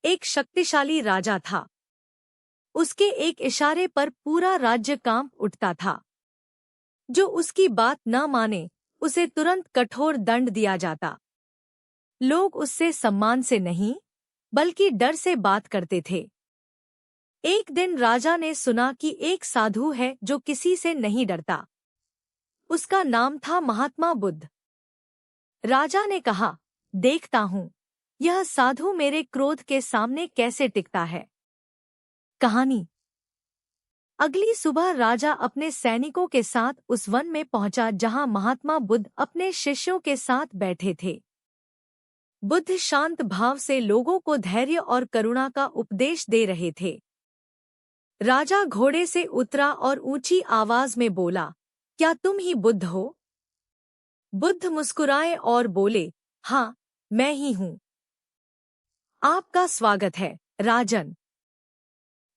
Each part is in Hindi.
एक शक्तिशाली राजा था। उसके एक इशारे पर पूरा राज्य कांप उठता था। जो उसकी बात न माने उसे तुरंत कठोर दंड दिया जाता। लोग उससे सम्मान से नहीं बल्कि डर से बात करते थे। एक दिन राजा ने सुना कि एक साधु है जो किसी से नहीं डरता। उसका नाम था महात्मा बुद्ध। राजा ने कहा, देखता हूँ यह साधु मेरे क्रोध के सामने कैसे टिकता है। कहानी। अगली सुबह राजा अपने सैनिकों के साथ उस वन में पहुंचा जहां महात्मा बुद्ध अपने शिष्यों के साथ बैठे थे। बुद्ध शांत भाव से लोगों को धैर्य और करुणा का उपदेश दे रहे थे। राजा घोड़े से उतरा और ऊंची आवाज में बोला, क्या तुम ही बुद्ध हो? बुद्ध मुस्कुराए और बोले, हाँ, मैं ही हूँ। आपका स्वागत है, राजन।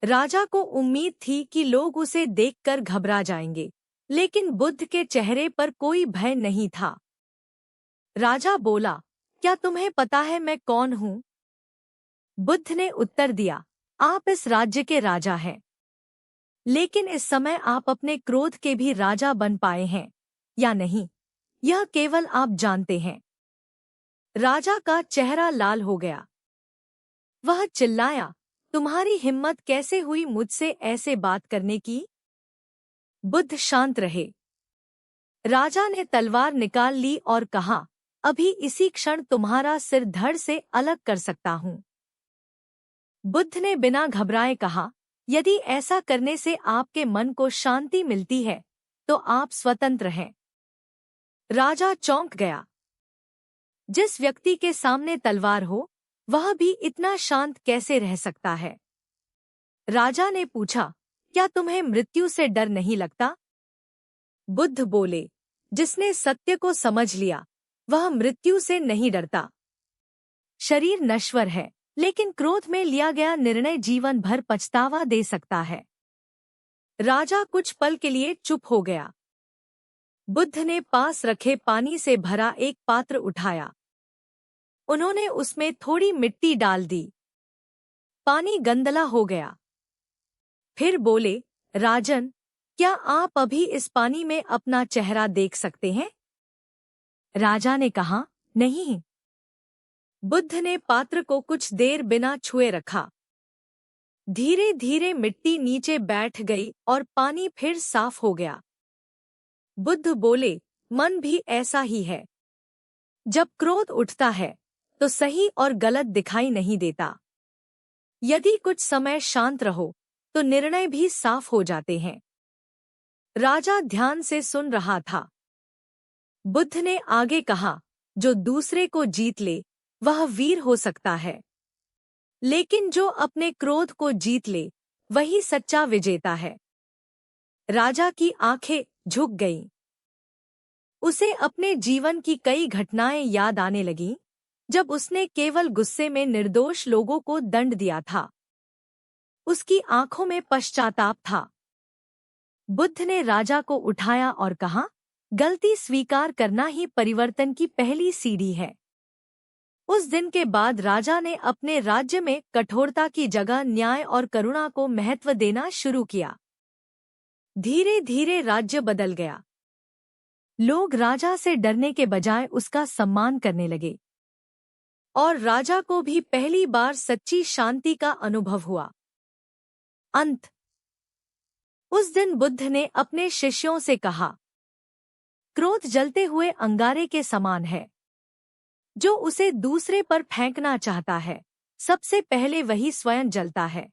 राजा को उम्मीद थी कि लोग उसे देखकर घबरा जाएंगे, लेकिन बुद्ध के चेहरे पर कोई भय नहीं था। राजा बोला, क्या तुम्हें पता है मैं कौन हूँ? बुद्ध ने उत्तर दिया, आप इस राज्य के राजा हैं। लेकिन इस समय आप अपने क्रोध के भी राजा बन पाए हैं या नहीं, यह केवल आप जानते हैं। राजा का चेहरा लाल हो गया। वह चिल्लाया, तुम्हारी हिम्मत कैसे हुई मुझसे ऐसे बात करने की? बुद्ध शांत रहे। राजा ने तलवार निकाल ली और कहा, अभी इसी क्षण तुम्हारा सिर धड़ से अलग कर सकता हूँ। बुद्ध ने बिना घबराए कहा, यदि ऐसा करने से आपके मन को शांति मिलती है तो आप स्वतंत्र हैं। राजा चौंक गया। जिस व्यक्ति के सामने तलवार हो वह भी इतना शांत कैसे रह सकता है? राजा ने पूछा, क्या तुम्हें मृत्यु से डर नहीं लगता? बुद्ध बोले, जिसने सत्य को समझ लिया वह मृत्यु से नहीं डरता। शरीर नश्वर है, लेकिन क्रोध में लिया गया निर्णय जीवन भर पछतावा दे सकता है। राजा कुछ पल के लिए चुप हो गया। बुद्ध ने पास रखे पानी से भरा एक पात्र उठाया। उन्होंने उसमें थोड़ी मिट्टी डाल दी। पानी गंदला हो गया। फिर बोले, राजन, क्या आप अभी इस पानी में अपना चेहरा देख सकते हैं? राजा ने कहा, नहीं। बुद्ध ने पात्र को कुछ देर बिना छुए रखा। धीरे धीरे मिट्टी नीचे बैठ गई और पानी फिर साफ हो गया। बुद्ध बोले, मन भी ऐसा ही है। जब क्रोध उठता है तो सही और गलत दिखाई नहीं देता। यदि कुछ समय शांत रहो तो निर्णय भी साफ हो जाते हैं। राजा ध्यान से सुन रहा था। बुद्ध ने आगे कहा, जो दूसरे को जीत ले वह वीर हो सकता है, लेकिन जो अपने क्रोध को जीत ले वही सच्चा विजेता है। राजा की आंखें झुक गईं। उसे अपने जीवन की कई घटनाएं याद आने लगीं, जब उसने केवल गुस्से में निर्दोष लोगों को दंड दिया था। उसकी आंखों में पश्चाताप था। बुद्ध ने राजा को उठाया और कहा, गलती स्वीकार करना ही परिवर्तन की पहली सीढ़ी है। उस दिन के बाद राजा ने अपने राज्य में कठोरता की जगह न्याय और करुणा को महत्व देना शुरू किया। धीरे धीरे राज्य बदल गया। लोग राजा से डरने के बजाय उसका सम्मान करने लगे और राजा को भी पहली बार सच्ची शांति का अनुभव हुआ। अंत। उस दिन बुद्ध ने अपने शिष्यों से कहा, क्रोध जलते हुए अंगारे के समान है। जो उसे दूसरे पर फेंकना चाहता है, सबसे पहले वही स्वयं जलता है।